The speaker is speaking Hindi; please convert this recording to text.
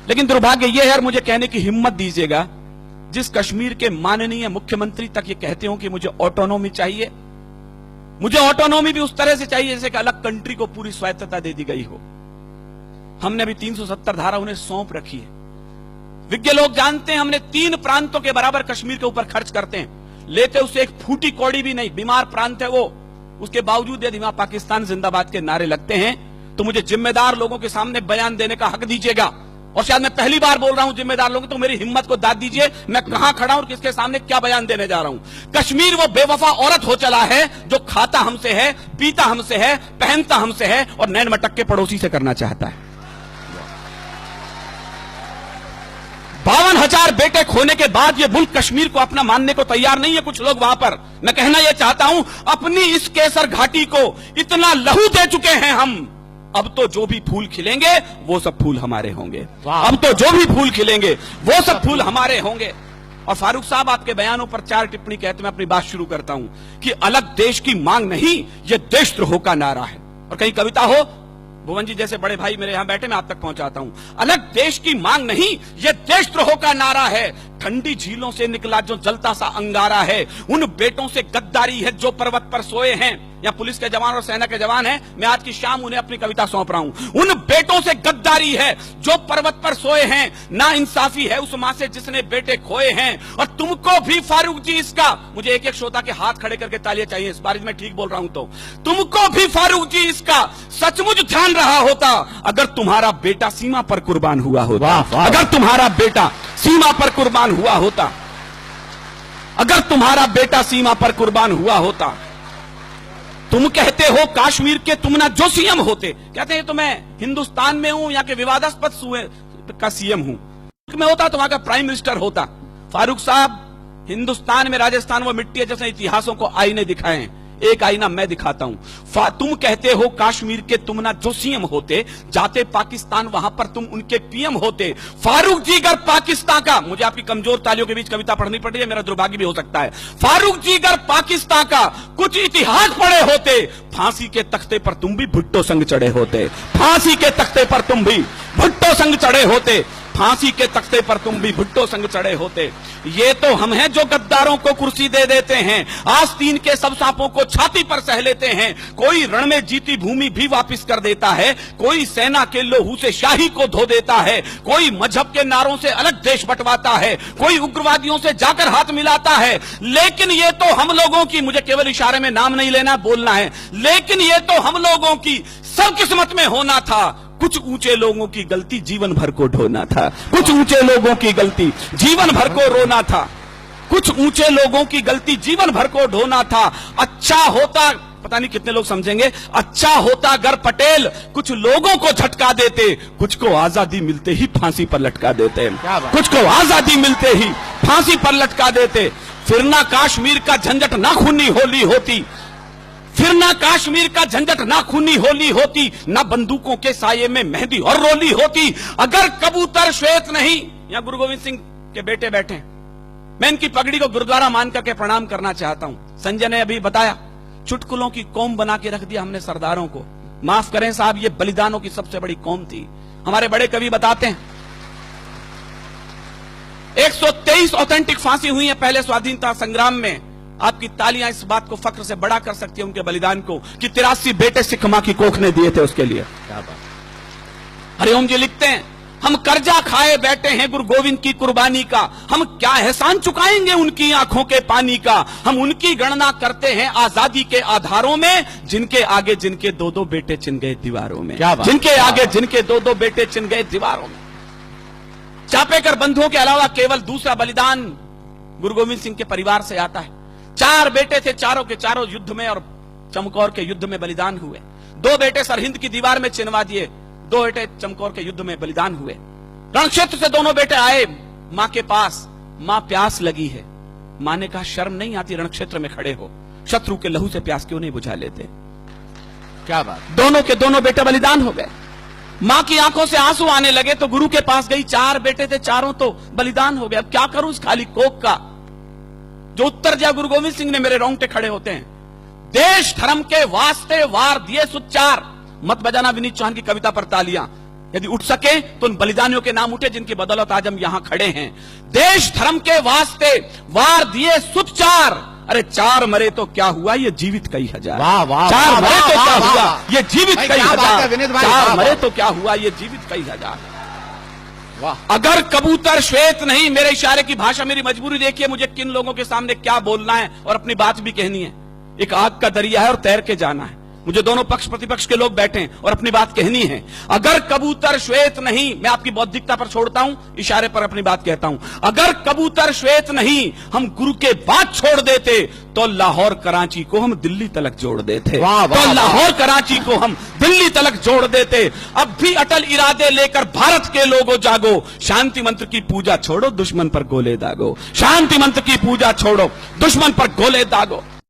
लेकिन दुर्भाग्य यह है, और मुझे कहने की हिम्मत दीजिएगा, जिस कश्मीर के माननीय मुख्यमंत्री तक ये कहते हो कि मुझे ऑटोनॉमी चाहिए, मुझे ऑटोनॉमी भी उस तरह से चाहिए जैसे कि अलग कंट्री को पूरी स्वायत्तता दे दी गई हो। हमने अभी 370 धारा उन्हें सौंप रखी है। विज्ञ लोग जानते हैं हमने 3 प्रांतों के बराबर कश्मीर के ऊपर खर्च करते हैं, लेते उसे एक फूटी कौड़ी भी नहीं। बीमार प्रांत है वो, उसके बावजूद यदि वहां पाकिस्तान जिंदाबाद के नारे लगते हैं तो मुझे जिम्मेदार लोगों के सामने बयान देने का हक दीजिएगा। और शायद मैं पहली बार बोल रहा हूं जिम्मेदार लोगों, तो मेरी हिम्मत को दाद दीजिए, मैं कहां खड़ा हूं और किसके सामने क्या बयान देने जा रहा हूं। कश्मीर वो बेवफा औरत हो चला है जो खाता हमसे है, पीता हमसे है, पहनता हमसे है और नैन मटक के पड़ोसी से करना चाहता है। 52,000 बेटे खोने के बाद ये मुल्क कश्मीर को अपना मानने को तैयार नहीं है कुछ लोग वहां पर। मैं कहना यह चाहता हूं, अपनी इस केसर घाटी को इतना लहू दे चुके हैं हम, अब तो जो भी फूल खिलेंगे वो सब फूल हमारे होंगे। अब तो जो भी फूल खिलेंगे वो सब फूल हमारे होंगे। और फारूक साहब, आपके बयानों पर 4 टिप्पणी कहते मैं अपनी बात शुरू करता हूं कि अलग देश की मांग नहीं, ये देशद्रोह का नारा है। और कहीं कविता हो, भुवन जी जैसे बड़े भाई मेरे यहां बैठे, मैं आप तक पहुंचाता हूं। अलग देश की मांग नहीं, यह देशद्रोह का नारा है। ठंडी झीलों से निकला जो जलता सा अंगारा है, उन बेटों से गद्दारी है जो पर्वत पर सोए हैं। या पुलिस के जवान और सेना के जवान हैं, मैं आज की शाम उन्हें अपनी कविता सौंप रहा हूं। उन बेटों से गद्दारी है जो पर्वत पर सोए हैं, ना इंसाफी है उस मां से जिसने बेटे खोए हैं। और तुमको भी फारूक जी इसका, मुझे एक एक श्रोता के हाथ खड़े करके तालियां चाहिए इस बार मैं ठीक बोल रहा हूं तो, तुमको भी फारूक जी इसका सचमुच ध्यान रहा होता अगर तुम्हारा बेटा सीमा पर कुर्बान हुआ होता। अगर तुम्हारा बेटा सीमा पर कुर्बान हुआ होता, अगर तुम्हारा बेटा सीमा पर कुर्बान हुआ होता। तुम कहते हो कश्मीर के तुम ना जो सीएम होते, कहते हैं तो मैं हिंदुस्तान में हूं, यहाँ के विवादास्पद सूबे का सीएम हूं, मैं होता तो वहां का प्राइम मिनिस्टर होता। फारूक साहब, हिंदुस्तान में राजस्थान वो मिट्टी है जैसे इतिहासों को आईने दिखाए हैं, एक आईना मैं दिखाता हूं। तुम कहते हो कश्मीर के तुम ना जो सीएम होते, जाते पाकिस्तान वहां पर तुम उनके पीएम होते। फारूक जी अगर पाकिस्तान का, मुझे आपकी कमजोर तालियों के बीच कविता पढ़नी पड़ रही है, मेरा दुर्भाग्य भी हो सकता है। फारूक जी अगर पाकिस्तान का कुछ इतिहास पढ़े होते, फांसी के तख्ते पर तुम भी भुट्टो संग चढ़े होते। फांसी के तख्ते पर तुम भी भुट्टो संग चढ़े होते। फांसी के तख्ते पर तुम भी भुट्टो संग चढ़े होते। ये तो हम हैं जो गद्दारों को कुर्सी दे देते हैं, आस्तीन के सब सांपों को छाती पर सह लेते हैं। कोई रण में जीती भूमि भी वापस कर देता है, कोई सेना के लोहू से शाही को धो देता है, कोई मजहब के नारों से अलग देश बंटवाता है, कोई उग्रवादियों से जाकर हाथ मिलाता है। लेकिन ये तो हम लोगों की, मुझे केवल इशारे में नाम नहीं लेना, बोलना है, लेकिन ये तो हम लोगों की सब किस्मत में होना था। कुछ ऊंचे लोगों की गलती जीवन भर को ढोना था, कुछ ऊंचे लोगों की गलती जीवन भर को रोना था, कुछ ऊंचे लोगों की गलती जीवन भर को ढोना था। अच्छा होता, पता नहीं कितने लोग समझेंगे, अच्छा होता अगर पटेल कुछ लोगों को झटका देते, कुछ को आजादी मिलते ही फांसी पर लटका देते, कुछ को आजादी मिलते ही फांसी पर लटका देते। फिर ना कश्मीर का झंझट ना खूनी होली होती, फिर ना कश्मीर का झंझट ना खूनी होली होती, ना बंदूकों के साये में मेहंदी और रोली होती। अगर कबूतर श्वेत नहीं, यहां गुरु गोविंद सिंह के बेटे बैठे, मैं इनकी पगड़ी को गुरुद्वारा मान करके प्रणाम करना चाहता हूं। संजय ने अभी बताया, चुटकुलों की कौम बना के रख दिया हमने सरदारों को। माफ करें साहब, ये बलिदानों की सबसे बड़ी कौम थी। हमारे बड़े कवि बताते हैं 123 ऑथेंटिक फांसी हुई है पहले स्वाधीनता संग्राम में। आपकी तालियां इस बात को फख्र से बड़ा कर सकती है उनके बलिदान को कि 83 बेटे सिख मां की कोख ने दिए थे उसके लिए। हरिओम जी लिखते हैं, हम कर्जा खाए बैठे हैं गुरु गोविंद की कुर्बानी का, हम क्या एहसान चुकाएंगे उनकी आंखों के पानी का। हम उनकी गणना करते हैं आजादी के आधारों में, जिनके आगे जिनके 2-2 बेटे चिन गए दीवारों में, जिनके आगे जिनके 2-2 बेटे चिन गए दीवारों में। चापेकर बंधुओं के अलावा केवल दूसरा बलिदान गुरु गोविंद सिंह के परिवार से आता है। 4 बेटे थे, चारों के चारों युद्ध में और चमकौर के युद्ध में बलिदान हुए। 2 बेटे सरहिंद की दीवार में चिनवा दिए, 2 बेटे चमकौर के युद्ध में बलिदान हुए। रणक्षेत्र से दोनों बेटे आए मां के पास, मां प्यास लगी है। मां ने कहा शर्म नहीं आती रणक्षेत्र में खड़े हो, शत्रु के लहू से प्यास क्यों नहीं बुझा लेते। क्या बात, दोनों के दोनों बेटे बलिदान हो गए। मां की आंखों से आंसू आने लगे तो गुरु के पास गई, 4 बेटे थे, चारों तो बलिदान हो गए, अब क्या करूं इस खाली कोख का। जो उत्तर दिया गुरु गोविंद सिंह ने, मेरे रोंगटे खड़े होते हैं। देश धर्म के वास्ते वार दिए सुच्चार, मत बजाना विनीत चौहान की कविता पर तालियां। यदि उठ सके तो उन बलिदानियों के नाम उठे जिनकी बदौलत आज हम यहां खड़े हैं। देश धर्म के वास्ते वार दिए सुत चार, अरे चार मरे तो क्या हुआ, ये जीवित कई हजार। वाह वाह, चार मरे तो क्या हुआ, ये जीवित कई हजार। चार मरे तो क्या हुआ, ये जीवित कई हजार। वाह। अगर कबूतर श्वेत नहीं, मेरे इशारे की भाषा, मेरी मजबूरी देखिए, मुझे किन लोगों के सामने क्या बोलना है और अपनी बात भी कहनी है। एक आग का दरिया है और तैर के जाना है। मुझे दोनों पक्ष प्रतिपक्ष के लोग बैठे हैं और अपनी बात कहनी है। अगर कबूतर श्वेत नहीं, मैं आपकी बौद्धिकता पर छोड़ता हूं, इशारे पर अपनी बात कहता हूं। अगर कबूतर श्वेत नहीं, हम गुरु के बात छोड़ देते तो लाहौर कराची को हम दिल्ली तलक जोड़ देते। तो लाहौर कराची को हम दिल्ली तलक जोड़ देते। अब भी अटल इरादे लेकर भारत के लोगों जागो, शांति मंत्र की पूजा छोड़ो, दुश्मन पर गोले दागो। शांति मंत्र की पूजा छोड़ो, दुश्मन पर गोले दागो।